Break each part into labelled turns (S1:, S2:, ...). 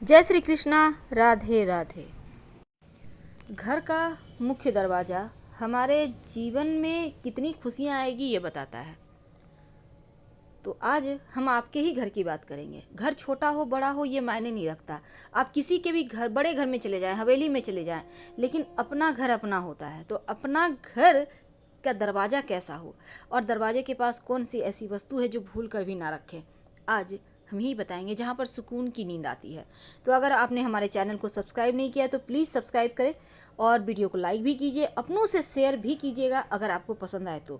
S1: जय श्री कृष्णा। राधे राधे। घर का मुख्य दरवाज़ा हमारे जीवन में कितनी खुशियाँ आएगी ये बताता है। तो आज हम आपके ही घर की बात करेंगे। घर छोटा हो बड़ा हो ये मायने नहीं रखता। आप किसी के भी घर, बड़े घर में चले जाएं, हवेली में चले जाएं, लेकिन अपना घर अपना होता है। तो अपना घर का दरवाज़ा कैसा हो और दरवाजे के पास कौन सी ऐसी वस्तु है जो भूल कर भी ना रखें, आज हम ही बताएंगे, जहाँ पर सुकून की नींद आती है। तो अगर आपने हमारे चैनल को सब्सक्राइब नहीं किया है तो प्लीज़ सब्सक्राइब करें और वीडियो को लाइक भी कीजिए, अपनों से शेयर भी कीजिएगा अगर आपको पसंद आए तो।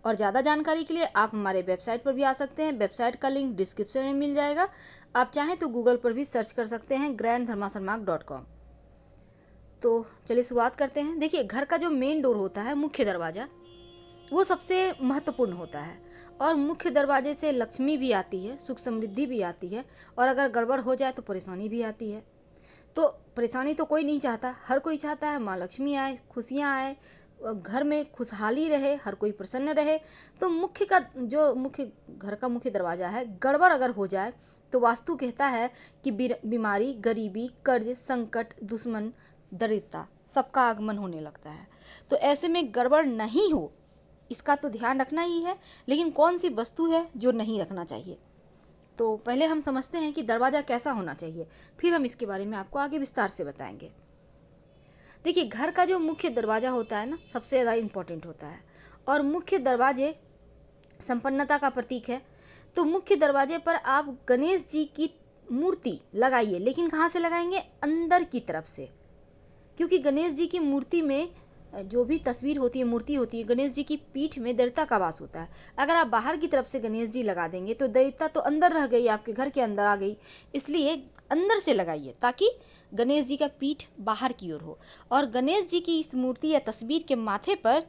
S1: और ज़्यादा जानकारी के लिए आप हमारे वेबसाइट पर भी आ सकते हैं। वेबसाइट का लिंक डिस्क्रिप्शन में मिल जाएगा। आप चाहें तो गूगल पर भी सर्च कर सकते हैं grandharmasanmark.com। तो चलिए शुरुआत करते हैं। देखिए, घर का जो मेन डोर होता है, मुख्य दरवाज़ा, वो सबसे महत्वपूर्ण होता है। और मुख्य दरवाजे से लक्ष्मी भी आती है, सुख समृद्धि भी आती है, और अगर गड़बड़ हो जाए तो परेशानी भी आती है। तो परेशानी तो कोई नहीं चाहता, हर कोई चाहता है माँ लक्ष्मी आए, खुशियाँ आए, घर में खुशहाली रहे, हर कोई प्रसन्न रहे। तो मुख्य घर का मुख्य दरवाज़ा है, गड़बड़ अगर हो जाए तो वास्तु कहता है कि बीमारी, गरीबी, कर्ज, संकट, दुश्मन, दरिद्रता, सबका आगमन होने लगता है। तो ऐसे में गड़बड़ नहीं हो इसका तो ध्यान रखना ही है। लेकिन कौन सी वस्तु है जो नहीं रखना चाहिए, तो पहले हम समझते हैं कि दरवाज़ा कैसा होना चाहिए, फिर हम इसके बारे में आपको आगे विस्तार से बताएंगे। देखिए, घर का जो मुख्य दरवाज़ा होता है ना, सबसे ज़्यादा इम्पोर्टेंट होता है। और मुख्य दरवाजे संपन्नता का प्रतीक है। तो मुख्य दरवाजे पर आप गणेश जी की मूर्ति लगाइए, लेकिन कहाँ से लगाएंगे? अंदर की तरफ से। क्योंकि गणेश जी की मूर्ति में जो भी तस्वीर होती है, मूर्ति होती है, गणेश जी की पीठ में दरिद्रता का वास होता है। अगर आप बाहर की तरफ से गणेश जी लगा देंगे तो दरिद्रता तो अंदर रह गई, आपके घर के अंदर आ गई। इसलिए अंदर से लगाइए ताकि गणेश जी का पीठ बाहर की ओर हो। और गणेश जी की इस मूर्ति या तस्वीर के माथे पर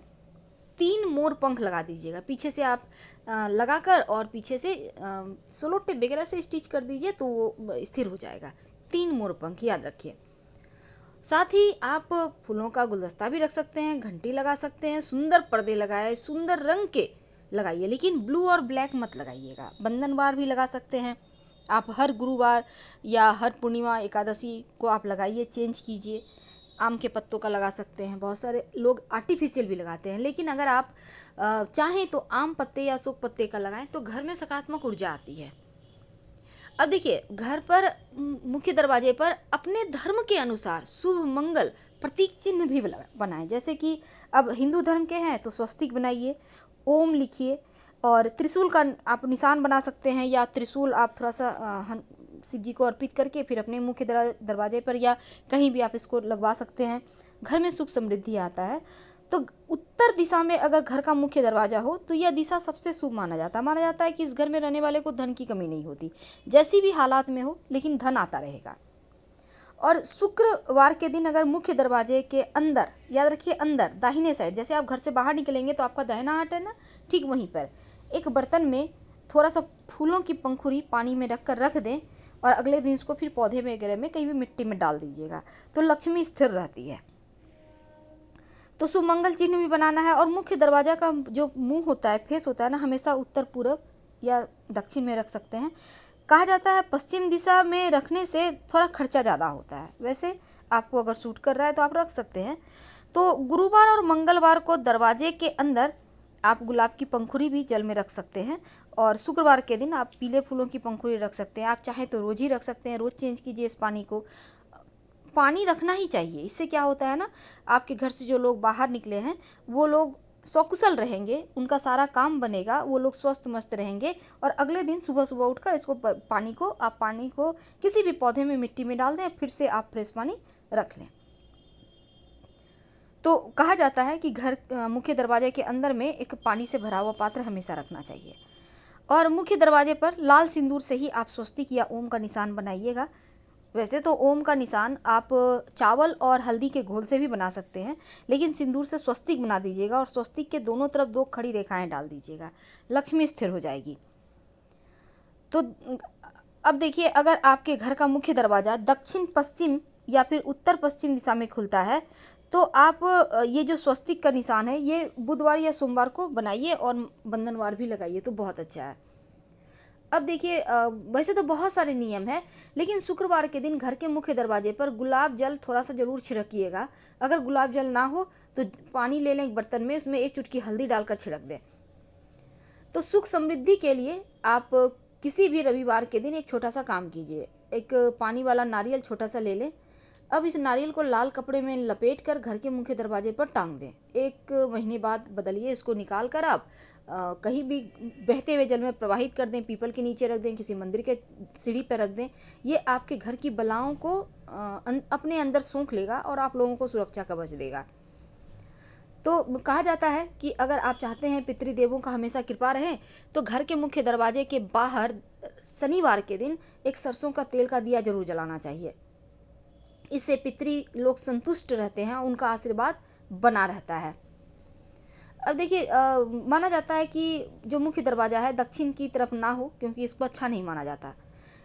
S1: 3 मोर पंख लगा दीजिएगा। पीछे से आप लगाकर और पीछे से सोलो टेप वगैरह से स्टिच कर दीजिए तो वो स्थिर हो जाएगा। 3 मोर पंख याद रखिए। साथ ही आप फूलों का गुलदस्ता भी रख सकते हैं, घंटी लगा सकते हैं, सुंदर पर्दे लगाए, सुंदर रंग के लगाइए, लेकिन ब्लू और ब्लैक मत लगाइएगा। बंधनवार भी लगा सकते हैं आप, हर गुरुवार या हर पूर्णिमा एकादशी को आप लगाइए, चेंज कीजिए। आम के पत्तों का लगा सकते हैं, बहुत सारे लोग आर्टिफिशियल भी लगाते हैं, लेकिन अगर आप चाहें तो आम पत्ते या अशोक पत्ते का लगाएं तो घर में सकारात्मक ऊर्जा आती है। अब देखिए, घर पर मुख्य दरवाजे पर अपने धर्म के अनुसार शुभ मंगल प्रतीक चिन्ह भी बनाएं। जैसे कि अब हिंदू धर्म के हैं तो स्वस्तिक बनाइए, ओम लिखिए, और त्रिशूल का आप निशान बना सकते हैं, या त्रिशूल आप थोड़ा सा शिव जी को अर्पित करके फिर अपने मुख्य दरवाजे पर या कहीं भी आप इसको लगवा सकते हैं। घर में सुख समृद्धि आता है। तो उत्तर दिशा में अगर घर का मुख्य दरवाजा हो तो यह दिशा सबसे शुभ माना जाता है कि इस घर में रहने वाले को धन की कमी नहीं होती, जैसी भी हालात में हो, लेकिन धन आता रहेगा। और शुक्रवार के दिन अगर मुख्य दरवाजे के अंदर, याद रखिए अंदर दाहिने साइड, जैसे आप घर से बाहर निकलेंगे तो आपका दाहिना हाथ है ना, ठीक वहीं पर एक बर्तन में थोड़ा सा फूलों की पंखुड़ी पानी में रख कर रख दें, और अगले दिन इसको फिर पौधे वगैरह में कहीं भी मिट्टी में डाल दीजिएगा, तो लक्ष्मी स्थिर रहती है। तो सुमंगल चिन्ह भी बनाना है। और मुख्य दरवाजा का जो मुंह होता है, फेस होता है ना, हमेशा उत्तर पूर्व या दक्षिण में रख सकते हैं। कहा जाता है पश्चिम दिशा में रखने से थोड़ा खर्चा ज़्यादा होता है, वैसे आपको अगर सूट कर रहा है तो आप रख सकते हैं। तो गुरुवार और मंगलवार को दरवाजे के अंदर आप गुलाब की पंखुड़ी भी जल में रख सकते हैं, और शुक्रवार के दिन आप पीले फूलों की पंखुड़ी रख सकते हैं। आप चाहे तो रोज़ ही रख सकते हैं, रोज़ चेंज कीजिए इस पानी को। पानी रखना ही चाहिए, इससे क्या होता है ना, आपके घर से जो लोग बाहर निकले हैं वो लोग सकुशल रहेंगे, उनका सारा काम बनेगा, वो लोग स्वस्थ मस्त रहेंगे। और अगले दिन सुबह सुबह उठकर इसको पानी को किसी भी पौधे में मिट्टी में डाल दें, फिर से आप फ्रेश पानी रख लें। तो कहा जाता है कि घर मुख्य दरवाजे के अंदर में एक पानी से भरा हुआ पात्र हमेशा रखना चाहिए। और मुख्य दरवाजे पर लाल सिंदूर से ही आप स्वस्तिक या ओम का निशान बनाइएगा। वैसे तो ओम का निशान आप चावल और हल्दी के घोल से भी बना सकते हैं, लेकिन सिंदूर से स्वस्तिक बना दीजिएगा, और स्वस्तिक के दोनों तरफ 2 खड़ी रेखाएं डाल दीजिएगा, लक्ष्मी स्थिर हो जाएगी। तो अब देखिए, अगर आपके घर का मुख्य दरवाज़ा दक्षिण पश्चिम या फिर उत्तर पश्चिम दिशा में खुलता है तो आप ये जो स्वस्तिक का निशान है ये बुधवार या सोमवार को बनाइए और बंधनवार भी लगाइए, तो बहुत अच्छा है। अब देखिए वैसे तो बहुत सारे नियम हैं, लेकिन शुक्रवार के दिन घर के मुख्य दरवाजे पर गुलाब जल थोड़ा सा ज़रूर छिड़किएगा। अगर गुलाब जल ना हो तो पानी ले लें एक बर्तन में, उसमें 1 चुटकी हल्दी डालकर छिड़क दें। तो सुख समृद्धि के लिए आप किसी भी रविवार के दिन एक छोटा सा काम कीजिए। एक पानी वाला नारियल छोटा सा ले लें। अब इस नारियल को लाल कपड़े में लपेट कर घर के मुख्य दरवाजे पर टांग दें। 1 महीने बाद बदलिए, इसको निकाल कर आप कहीं भी बहते हुए जल में प्रवाहित कर दें, पीपल के नीचे रख दें, किसी मंदिर के सीढ़ी पर रख दें। ये आपके घर की बलाओं को अपने अंदर सूंघ लेगा और आप लोगों को सुरक्षा कवच देगा। तो कहा जाता है कि अगर आप चाहते हैं पितृदेवों का हमेशा कृपा रहे, तो घर के मुख्य दरवाजे के बाहर शनिवार के दिन एक सरसों का तेल का दिया जरूर जलाना चाहिए। इससे पितृ लोग संतुष्ट रहते हैं, उनका आशीर्वाद बना रहता है। अब देखिए माना जाता है कि जो मुख्य दरवाज़ा है दक्षिण की तरफ ना हो, क्योंकि इसको अच्छा नहीं माना जाता।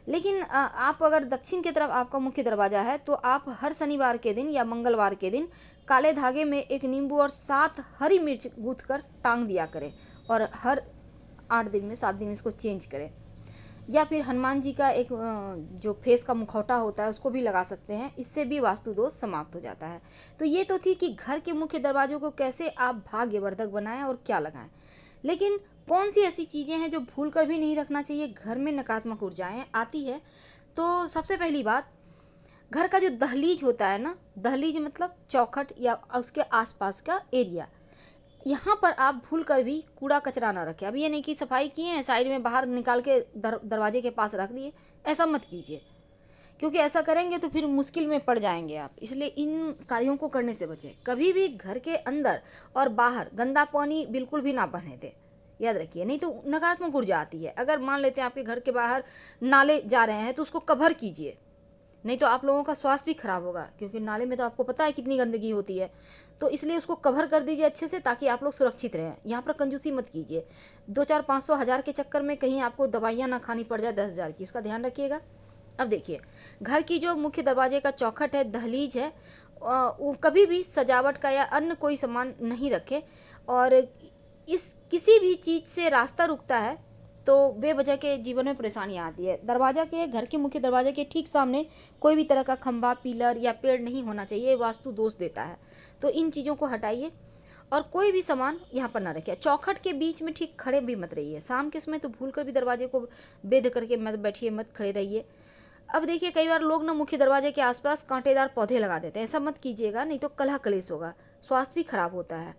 S1: लेकिन आप अगर दक्षिण की तरफ आपका मुख्य दरवाज़ा है तो आप हर शनिवार के दिन या मंगलवार के दिन काले धागे में एक नींबू और 7 हरी मिर्च गूँथ कर टांग दिया करें, और हर 8 दिन में 7 दिन में इसको चेंज करें। या फिर हनुमान जी का एक जो फेस का मुखौटा होता है उसको भी लगा सकते हैं, इससे भी वास्तु दोष समाप्त हो जाता है। तो ये तो थी कि घर के मुख्य दरवाजों को कैसे आप भाग्यवर्धक बनाएं और क्या लगाएं। लेकिन कौन सी ऐसी चीज़ें हैं जो भूल कर भी नहीं रखना चाहिए घर में नकारात्मक ऊर्जाएं आती है। तो सबसे पहली बात, घर का जो दहलीज होता है ना, दहलीज मतलब चौखट या उसके आसपास का एरिया, यहाँ पर आप भूल कर भी कूड़ा कचरा ना रखें। अब ये नहीं कि सफाई किए हैं साइड में बाहर निकाल के दरवाजे के पास रख दिए, ऐसा मत कीजिए, क्योंकि ऐसा करेंगे तो फिर मुश्किल में पड़ जाएंगे आप। इसलिए इन कार्यों को करने से बचें। कभी भी घर के अंदर और बाहर गंदा पानी बिल्कुल भी ना बहने दें, याद रखिए, नहीं तो नकारात्मक ऊर्जा आती है। अगर मान लेते हैं आपके घर के बाहर नाले जा रहे हैं तो उसको कवर कीजिए, नहीं तो आप लोगों का स्वास्थ्य भी खराब होगा, क्योंकि नाले में तो आपको पता है कितनी गंदगी होती है। तो इसलिए उसको कवर कर दीजिए अच्छे से, ताकि आप लोग सुरक्षित रहें। यहाँ पर कंजूसी मत कीजिए। 2, 4, 500, 1000 के चक्कर में कहीं आपको दवाइयाँ ना खानी पड़ जाए 10,000 की, इसका ध्यान रखिएगा। अब देखिए, घर की जो मुख्य दरवाजे का चौखट है, दहलीज है, वो कभी भी सजावट का या अन्य कोई सामान नहीं रखें। और इस किसी भी चीज़ से रास्ता रुकता है तो बेवजह के जीवन में परेशानियाँ आती है। दरवाजा के, घर के मुख्य दरवाजे के ठीक सामने कोई भी तरह का खंभा, पिलर या पेड़ नहीं होना चाहिए, वास्तु दोष देता है। तो इन चीज़ों को हटाइए और कोई भी सामान यहाँ पर ना रखें। चौखट के बीच में ठीक खड़े भी मत रहिए। शाम के समय तो भूल कर भी दरवाजे को बेध करके मत बैठिए, मत खड़े रहिए। अब देखिए, कई बार लोग ना मुख्य दरवाजे के आसपास कांटेदार पौधे लगा देते हैं, ऐसा मत कीजिएगा, नहीं तो कलह कलेश होगा, स्वास्थ्य भी खराब होता है।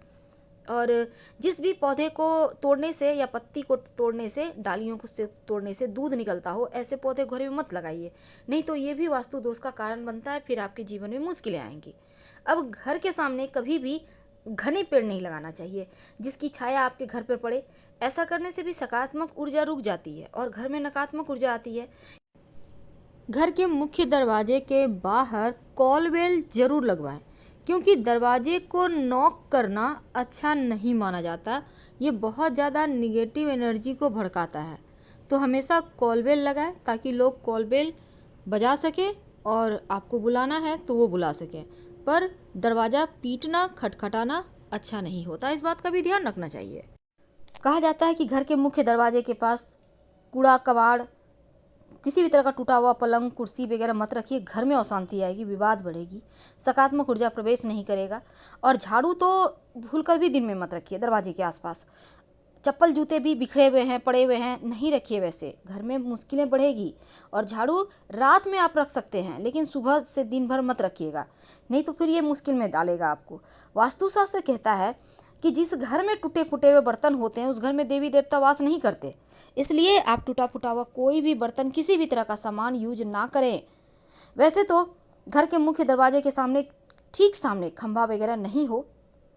S1: और जिस भी पौधे को तोड़ने से या पत्ती को तोड़ने से, डालियों को से तोड़ने से दूध निकलता हो, ऐसे पौधे घर में मत लगाइए, नहीं तो ये भी वास्तु दोष का कारण बनता है, फिर आपके जीवन में मुश्किलें आएंगी। अब घर के सामने कभी भी घने पेड़ नहीं लगाना चाहिए जिसकी छाया आपके घर पर पड़े। ऐसा करने से भी सकारात्मक ऊर्जा रुक जाती है और घर में नकारात्मक ऊर्जा आती है। घर के मुख्य दरवाजे के बाहर कॉल बेल जरूर लगवाएं, क्योंकि दरवाजे को नॉक करना अच्छा नहीं माना जाता। ये बहुत ज़्यादा निगेटिव एनर्जी को भड़काता है। तो हमेशा कॉल बेल लगाएं ताकि लोग कॉल बेल बजा सकें और आपको बुलाना है तो वो बुला सकें। पर दरवाज़ा पीटना, खटखटाना अच्छा नहीं होता, इस बात का भी ध्यान रखना चाहिए। कहा जाता है कि घर के मुख्य दरवाजे के पास कूड़ा कबाड़, किसी भी तरह का टूटा हुआ पलंग, कुर्सी वगैरह मत रखिए। घर में अशांति आएगी, विवाद बढ़ेगी, सकारात्मक ऊर्जा प्रवेश नहीं करेगा। और झाड़ू तो भूलकर भी दिन में मत रखिए दरवाजे के आसपास। चप्पल जूते भी बिखरे हुए हैं, पड़े हुए हैं, नहीं रखिए, वैसे घर में मुश्किलें बढ़ेगी। और झाड़ू रात में आप रख सकते हैं, लेकिन सुबह से दिन भर मत रखिएगा, नहीं तो फिर ये मुश्किल में डालेगा आपको। वास्तुशास्त्र कहता है कि जिस घर में टूटे फूटे हुए बर्तन होते हैं उस घर में देवी देवता वास नहीं करते। इसलिए आप टूटा फूटा हुआ कोई भी बर्तन, किसी भी तरह का सामान यूज ना करें। वैसे तो घर के मुख्य दरवाजे के सामने, ठीक सामने खंभा वगैरह नहीं हो,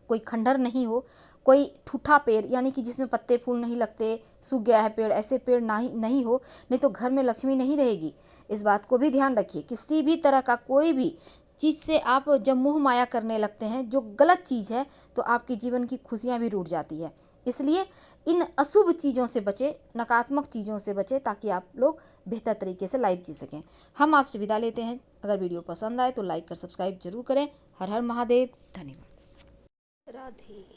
S1: कोई खंडर नहीं हो, कोई ठूठा पेड़ यानी कि जिसमें पत्ते फूल नहीं लगते, सूख गया है पेड़, ऐसे पेड़ नहीं हो, नहीं तो घर में लक्ष्मी नहीं रहेगी। इस बात को भी ध्यान रखिए। किसी भी तरह का कोई भी चीज़ से आप जब मोह माया करने लगते हैं, जो गलत चीज़ है, तो आपके जीवन की खुशियाँ भी रूठ जाती है। इसलिए इन अशुभ चीज़ों से बचें, नकारात्मक चीज़ों से बचें, ताकि आप लोग बेहतर तरीके से लाइफ जी सकें। हम आपसे विदा लेते हैं। अगर वीडियो पसंद आए तो लाइक कर सब्सक्राइब जरूर करें। हर हर महादेव। धन्यवाद। राधे।